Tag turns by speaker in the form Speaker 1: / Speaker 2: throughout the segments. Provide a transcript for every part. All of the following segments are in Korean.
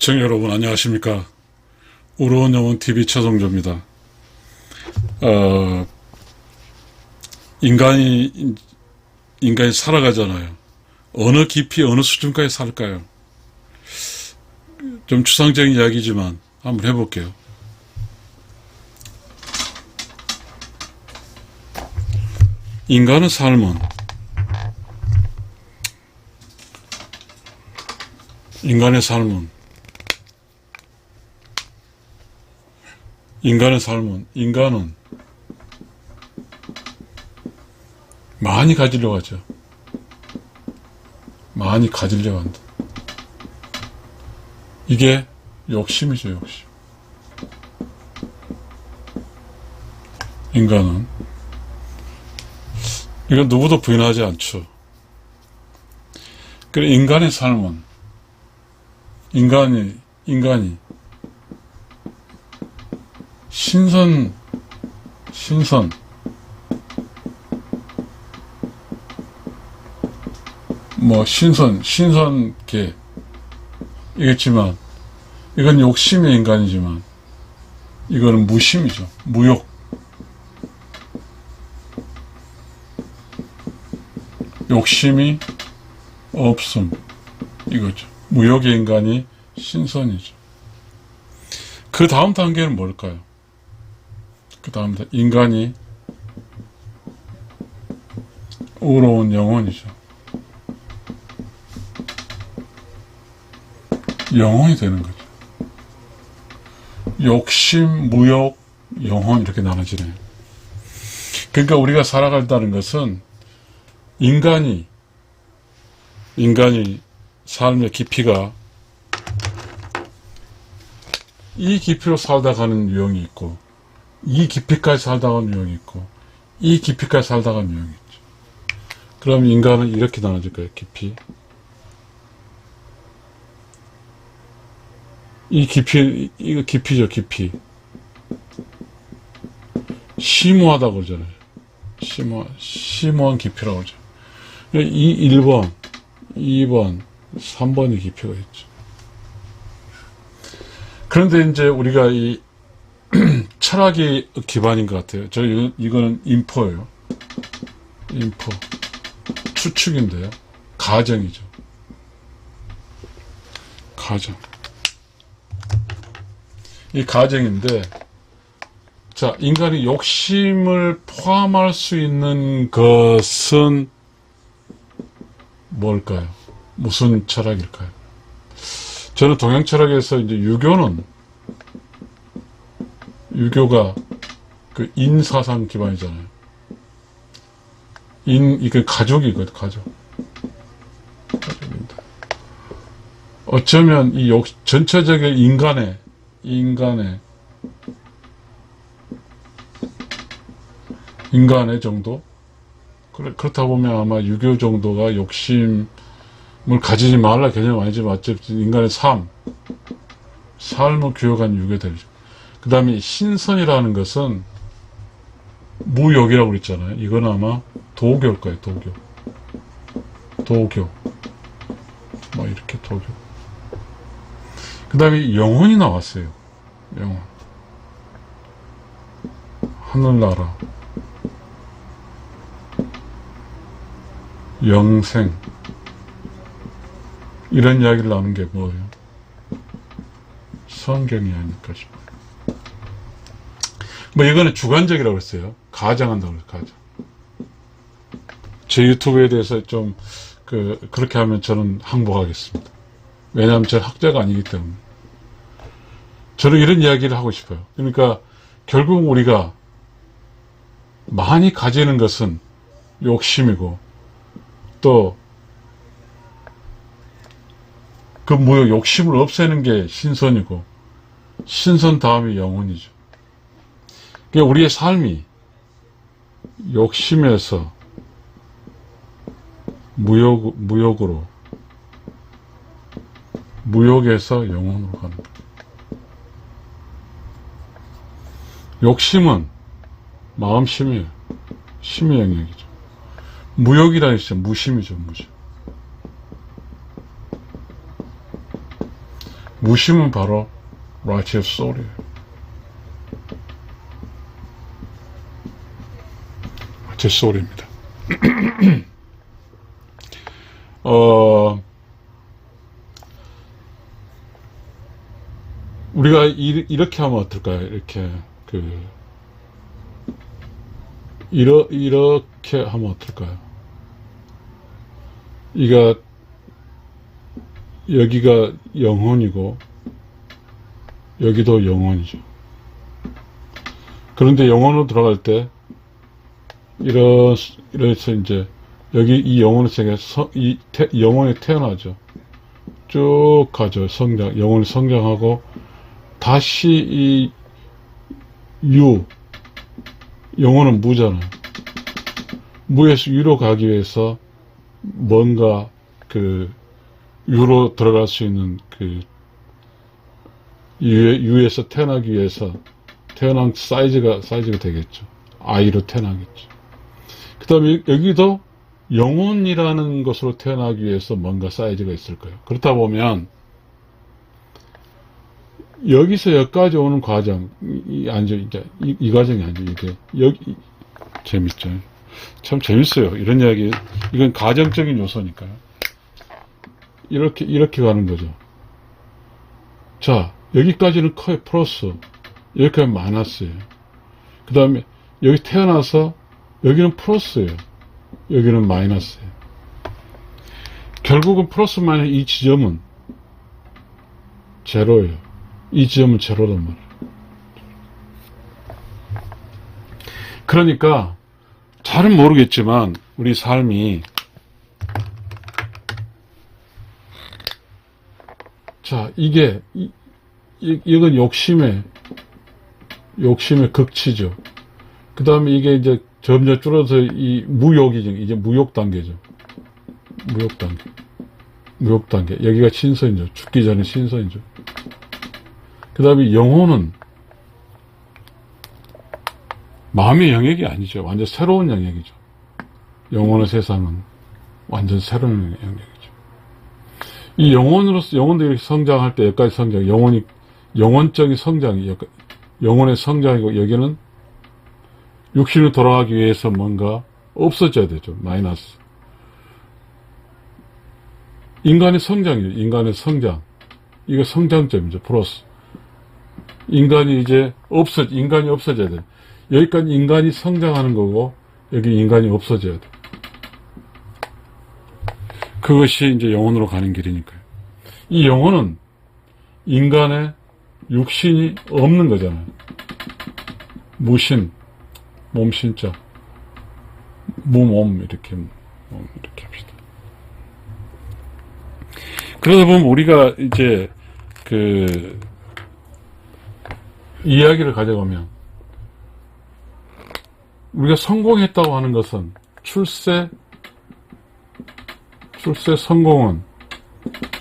Speaker 1: 시청자 여러분 안녕하십니까. 우러운 영혼 TV 최성조입니다. 인간이 살아가잖아요. 어느 깊이 어느 수준까지 살까요? 좀 추상적인 이야기지만 한번 해볼게요. 인간의 삶은 인간은 많이 가지려고 하죠. 많이 가지려고 한다. 이게 욕심이죠, 욕심. 인간은 이건 누구도 부인하지 않죠. 그래, 인간의 삶은 인간이 신선 신선계 이겠지만 이건 욕심의 인간이지만 이거는 무심이죠. 무욕. 욕심이 없음 이거죠. 무욕의 인간이 신선이죠. 그 다음 단계는 뭘까요? 그 다음 인간이 의로운 영혼이죠. 영혼이 되는 거죠. 욕심, 무욕, 영혼 이렇게 나눠지네요. 그러니까 우리가 살아간다는 것은 인간이 삶의 깊이가 이 깊이로 살다 가는 유형이 있고 이 깊이까지 살다 가는 유형이 있고 이 깊이까지 살다 가는 유형이 있죠. 그럼 인간은 이렇게 나눠질 거예요. 깊이. 이 깊이, 이거 깊이죠, 깊이. 심오하다고 그러잖아요. 심오한 깊이라고 그러죠. 이 1번, 2번, 3번의 깊이가 있죠. 그런데 이제 우리가 이 철학이 기반인 것 같아요. 이거는 인포예요. 인포. 추측인데요. 가정이죠. 가정. 이 가정인데, 자, 인간이 욕심을 포함할 수 있는 것은 뭘까요? 무슨 철학일까요? 저는 동양 철학에서 이제 유교가 그 인사상 기반이잖아요. 이게 가족이거든, 가족입니다. 어쩌면 이 전체적인 인간의 정도? 그렇다 보면 아마 유교 정도가 욕심을 가지지 말라 개념 아니지만 어쨌든 인간의 삶을 규격한 유교들이죠. 그 다음에 신선이라는 것은 무욕이라고 그랬잖아요. 이건 아마 도교일 거예요. 도교. 뭐 이렇게 도교. 그 다음에 영혼이 나왔어요. 영혼. 하늘나라. 영생. 이런 이야기를 나눈 게 뭐예요? 성경이 아닐까 싶어요. 뭐 이거는 주관적이라고 했어요. 가정한다고 그랬어요. 가정. 제 유튜브에 대해서 좀 그렇게 하면 저는 항복하겠습니다. 왜냐하면 저는 학자가 아니기 때문에. 저는 이런 이야기를 하고 싶어요. 그러니까 결국 우리가 많이 가지는 것은 욕심이고 또 그 욕심을 없애는 게 신선이고 신선 다음이 영혼이죠. 그러니까 우리의 삶이 욕심에서 무욕에서 영혼으로 가는 거예요. 욕심은 마음심이에요. 심의 영역이죠. 무욕이라는 것은 무심이죠, 무심. 무심은 바로 righteous soul이에요. righteous soul입니다. 우리가 이렇게 하면 어떨까요? 이렇게 하면 어떨까요? 여기가 영혼이고, 여기도 영혼이죠. 그런데 영혼으로 들어갈 때, 이래서 이제, 여기 이 영혼의 세계, 영혼이 태어나죠. 쭉 가죠. 영혼이 성장하고, 다시 영혼은 무잖아요. 무에서 유로 가기 위해서 뭔가 유로 들어갈 수 있는 유에서 태어나기 위해서 태어난 사이즈가 되겠죠. 아이로 태어나겠죠. 그 다음에 여기도 영혼이라는 것으로 태어나기 위해서 뭔가 사이즈가 있을 거예요. 그렇다 보면 여기서 여기까지 오는 과정, 이 과정이 아니죠. 여기, 재밌죠. 참 재밌어요. 이런 이야기, 이건 가정적인 요소니까요. 이렇게 가는 거죠. 자, 여기까지는 커요. 플러스. 여기까지 마이너스예요. 그 다음에, 여기 태어나서, 여기는 플러스예요. 여기는 마이너스예요. 결국은 플러스 마이너스 이 지점은 제로예요. 이 지점은 제로란 말이에요. 그러니까 잘은 모르겠지만 우리 삶이 자 이건 욕심의 극치죠. 그 다음에 이게 이제 점점 줄어서 이 무욕이죠. 이제 무욕 단계죠. 무욕 단계. 여기가 신선이죠. 죽기 전에 신선이죠. 그 다음에 영혼은 마음의 영역이 아니죠. 완전 새로운 영역이죠. 영혼의 세상은 완전 새로운 영역이죠. 이 영혼도 이렇게 성장할 때 여기까지 성장, 영혼적인 성장이, 영혼의 성장이고, 여기는 육신으로 돌아가기 위해서 뭔가 없어져야 되죠. 마이너스. 인간의 성장이죠. 인간의 성장. 이거 성장점이죠. 플러스. 인간이 없어져야 돼. 여기까지 인간이 성장하는 거고, 여기 인간이 없어져야 돼. 그것이 이제 영혼으로 가는 길이니까요. 이 영혼은 인간의 육신이 없는 거잖아요. 무신, 몸신자, 무몸, 이렇게 합시다. 그러다 보면 우리가 이제, 이야기를 가져가면, 우리가 성공했다고 하는 것은 출세 성공은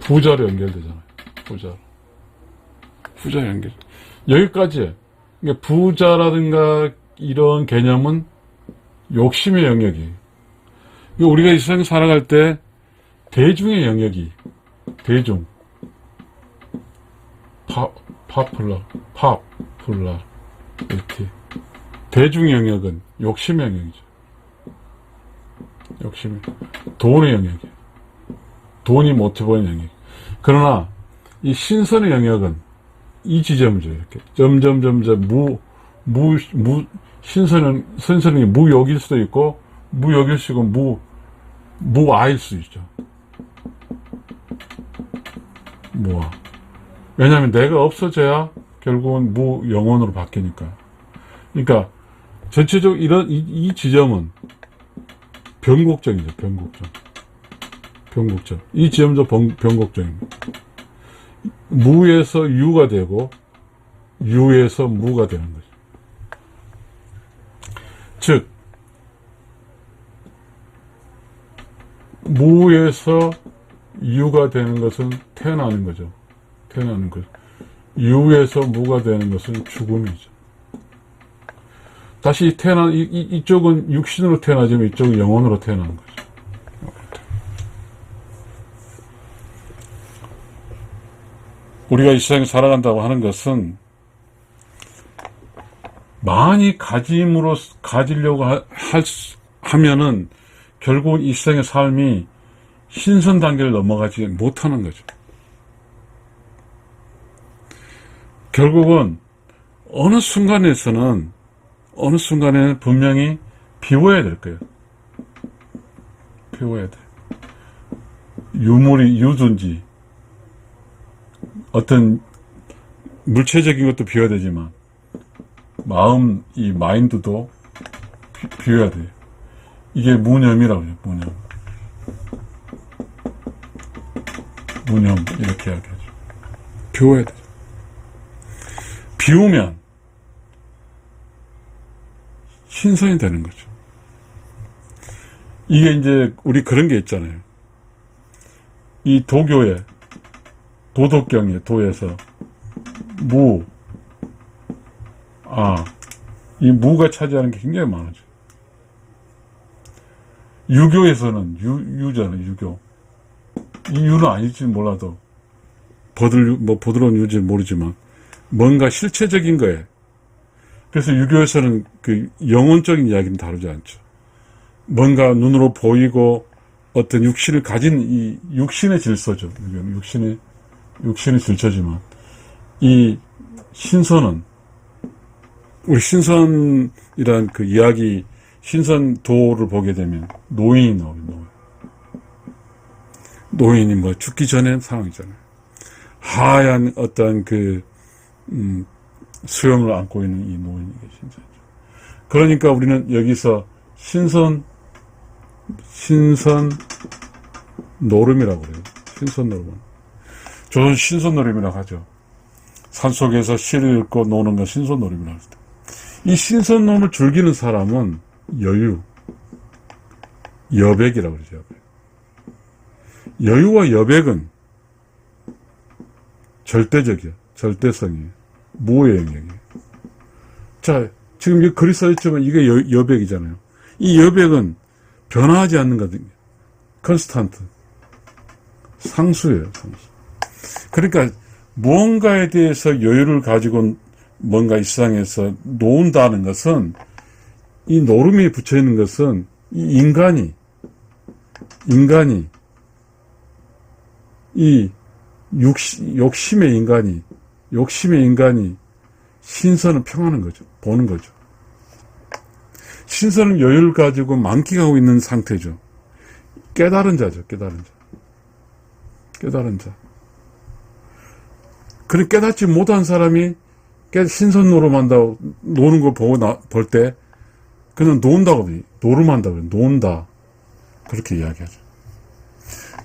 Speaker 1: 부자로 연결되잖아요. 부자 연결. 여기까지. 그러니까 부자라든가 이런 개념은 욕심의 영역이에요. 우리가 이 세상 살아갈 때 대중의 영역이 이렇게 대중 영역은 욕심의 영역이죠. 돈의 영역이에요. 돈이 모티브의 영역. 그러나 이 신선의 영역은 이 지점이죠. 이렇게 점점 신선이 무욕일 수도 있고 무욕일 수 있고 무아일 수 있죠. 무아. 왜냐하면 내가 없어져야 결국은 무영혼으로 바뀌니까. 그러니까 전체적으로 이 지점은 변곡점이죠. 변곡점. 이 지점도 변곡점입니다. 무에서 유가 되고 유에서 무가 되는 거죠. 즉 무에서 유가 되는 것은 태어나는 거죠. 유에서 무가 되는 것은 죽음이죠. 다시 이쪽은 육신으로 태어나지만 이쪽은 영혼으로 태어나는 거죠. 우리가 이 세상에 살아간다고 하는 것은 많이 가지려고 하면은 결국 이 세상의 삶이 신선 단계를 넘어가지 못하는 거죠. 결국은 어느 순간에는 분명히 비워야 될 거예요. 비워야 돼. 유든지 어떤 물체적인 것도 비워야 되지만 이 마인드도 비워야 돼요. 이게 무념이라고 해요. 무념 이렇게 이야기하죠. 비워야 되죠. 비우면 신선이 되는 거죠. 이게 이제 우리 그런 게 있잖아요. 이 도교에 도덕경에 도에서 이 무가 차지하는 게 굉장히 많아져. 유교에서는 유잖아요. 유교. 이 유는 아닐지 몰라도 부드러운 유인지 모르지만 뭔가 실체적인 거예요. 그래서 유교에서는 그 영혼적인 이야기는 다루지 않죠. 뭔가 눈으로 보이고 어떤 육신을 가진 이 육신의 질서죠. 육신의 질서지만 이 신선은 우리 신선이란 그 이야기 신선도를 보게 되면 노인이 나와요. 노인이 죽기 전에 상황이잖아요. 하얀 어떤 수염을 안고 있는 이 노인이 신선이죠. 그러니까 우리는 여기서 신선 노름이라고 그래요. 신선 노름. 저는 신선 노름이라고 하죠. 산속에서 시를 읽고 노는 건 신선 노름이라고 합니다. 이 신선 노름을 즐기는 사람은 여백이라고 그러죠. 여유와 여백은 절대적이야. 절대성이에요. 무의 영역이에요. 자, 지금 이 글이 써있지만 이게 여백이잖아요. 이 여백은 변화하지 않는 거거든요. 컨스탄트. 상수예요, 상수. 그러니까 무언가에 대해서 여유를 가지고 뭔가 이 세상에서 놓은다는 것은 이 노름이 붙여있는 것은 이 인간이 이 욕심의 인간이 신선을 평하는 거죠. 보는 거죠. 신선은 여유를 가지고 만끽하고 있는 상태죠. 깨달은 자죠. 깨달은 자. 그런 깨닫지 못한 사람이 신선 노름한다고 노는 걸 볼 때 그냥 논다고 노름한다고 논다. 그렇게 이야기하죠.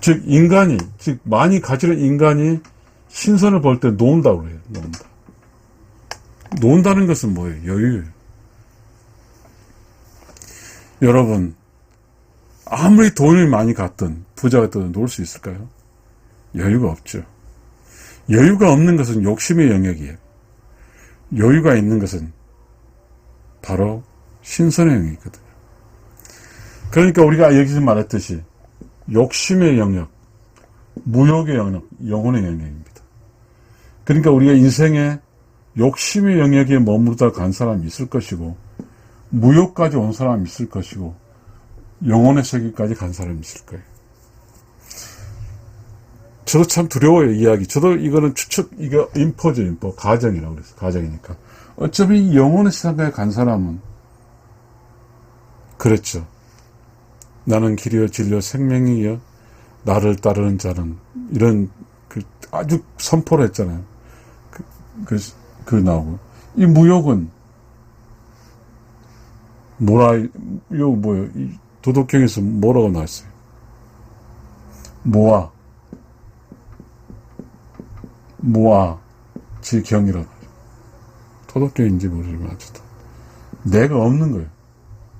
Speaker 1: 즉 많이 가지는 인간이 신선을 볼 때 논다고 해요. 논다는 것은 뭐예요? 여유예요. 여러분, 아무리 돈을 많이 갖든 부자가 되든 놀 수 있을까요? 여유가 없죠. 여유가 없는 것은 욕심의 영역이에요. 여유가 있는 것은 바로 신선의 영역이거든요. 그러니까 우리가 여기서 말했듯이 욕심의 영역, 무욕의 영역, 영혼의 영역입니다. 그러니까 우리가 인생에 욕심의 영역에 머무르다 간 사람이 있을 것이고 무욕까지 온 사람이 있을 것이고 영혼의 세계까지 간 사람이 있을 거예요. 저도 참 두려워요, 이야기. 저도 이거는 이거 인포죠, 인포. 가정이라고 그랬어요. 가정이니까. 어차피 영혼의 세상까지 간 사람은 그랬죠. 나는 길이요 진리요 생명이요 나를 따르는 자는 이런 아주 선포를 했잖아요. 나오고 이 무욕은 뭐예요? 이 도덕경에서 뭐라고 나왔어요? 모아 지경이라고 하죠. 도덕경인지 모르지만 어쨌든 내가 없는 거예요.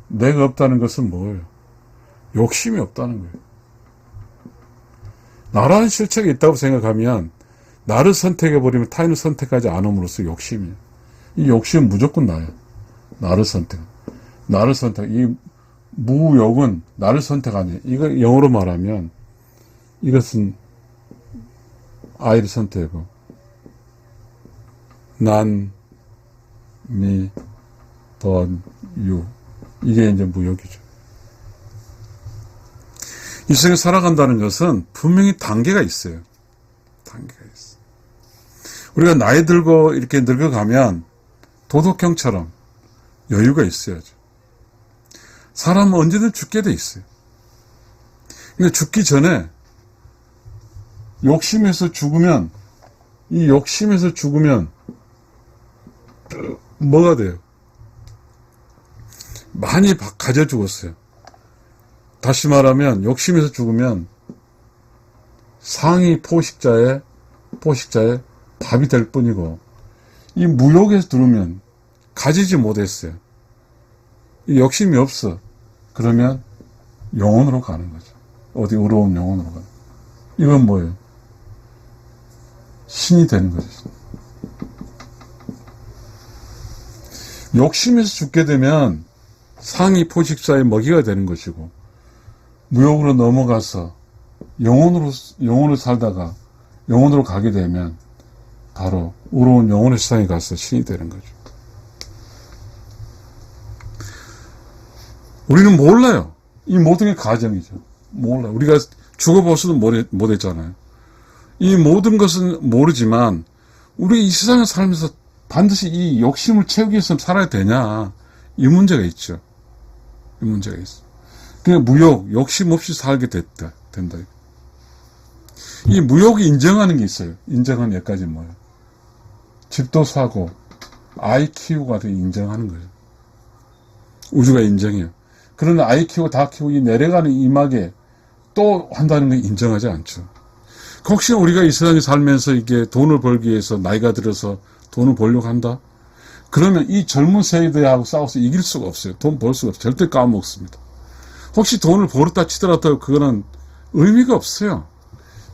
Speaker 1: 내가 없다는 것은 뭐예요? 욕심이 없다는 거예요. 나라는 실체가 있다고 생각하면 나를 선택해버리면 타인을 선택하지 않음으로써 욕심이에요. 이 욕심은 무조건 나예요. 나를 선택. 이 무욕은 나를 선택 아니에요. 이거 영어로 말하면 이것은 I를 선택하고 난, 미, 번, 유. 이게 이제 무역이죠. 이 세상에 살아간다는 것은 분명히 단계가 있어요. 단계가 있어. 우리가 나이 들고 이렇게 늙어가면 도덕형처럼 여유가 있어야죠. 사람은 언제든 죽게 돼 있어요. 근데 죽기 전에 욕심에서 죽으면, 이 욕심에서 죽으면 뭐가 돼요? 많이 가져 죽었어요. 다시 말하면 욕심에서 죽으면 상위 포식자의 밥이 될 뿐이고, 이 무욕에서 들으면 가지지 못했어요. 이 욕심이 없어. 그러면 영혼으로 가는 거죠. 어디 어려운 영혼으로 가는 거죠. 이건 뭐예요? 신이 되는 거죠. 욕심에서 죽게 되면 상위 포식자의 먹이가 되는 것이고, 무욕으로 넘어가서 영혼으로 살다가 영혼으로 가게 되면 바로 의로운 영혼의 세상에 가서 신이 되는 거죠. 우리는 몰라요. 이 모든 게 가정이죠. 몰라요. 우리가 죽어보서도 못했잖아요. 이 모든 것은 모르지만 우리 이 세상에 살면서 반드시 이 욕심을 채우기 위해서 살아야 되냐, 이 문제가 있죠. 이 문제가 있어. 그냥 무욕, 욕심 없이 살게 된다. 이 무욕이 인정하는 게 있어요. 인정하는 여기까지 뭐예요? 집도 사고, 아이 키우고 같은 인정하는 거예요. 우주가 인정해요. 그러나 아이 키우고 다 키우고 이 내려가는 이막에 또 한다는 건 인정하지 않죠. 혹시 우리가 이 세상에 살면서 이게 돈을 벌기 위해서 나이가 들어서 돈을 벌려고 한다? 그러면 이 젊은 세대하고 싸워서 이길 수가 없어요. 돈 벌 수가 없어요. 절대 까먹습니다. 혹시 돈을 벌었다 치더라도 그거는 의미가 없어요.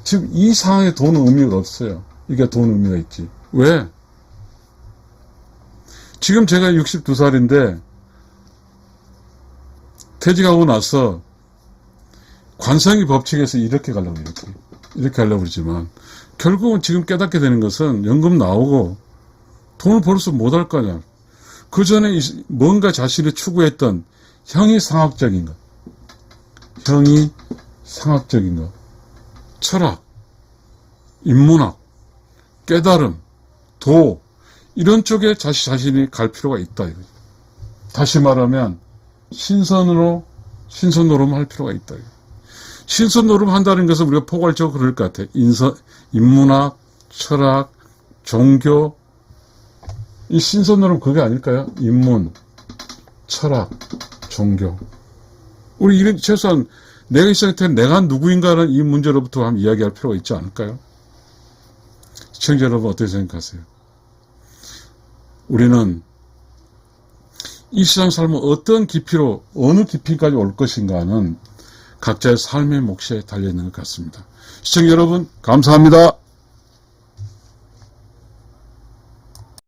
Speaker 1: 지금 이 상황에 돈은 의미가 없어요. 이게 돈 의미가 있지. 왜? 지금 제가 62살인데 퇴직하고 나서 관성의 법칙에서 이렇게 가려고 하려고 그러지만, 결국은 지금 깨닫게 되는 것은 연금 나오고 돈을 벌어서 못할 거냐. 그 전에 뭔가 자신이 추구했던 형이상학적인 것, 철학, 인문학, 깨달음, 도, 이런 쪽에 자신이 갈 필요가 있다. 이거죠. 다시 말하면 신선노름 할 필요가 있다. 신선노름 한다는 것은 우리가 포괄적으로 그럴 것 같아. 인문학, 철학, 종교, 이 신선노름 그게 아닐까요? 인문, 철학, 종교. 우리 이런, 최소한 내가 있을 때 내가 누구인가는 이 문제로부터 한번 이야기할 필요가 있지 않을까요? 시청자 여러분, 어떻게 생각하세요? 우리는 이 세상 삶은 어떤 깊이로, 어느 깊이까지 올 것인가는 각자의 삶의 몫에 달려있는 것 같습니다. 시청자 여러분, 감사합니다.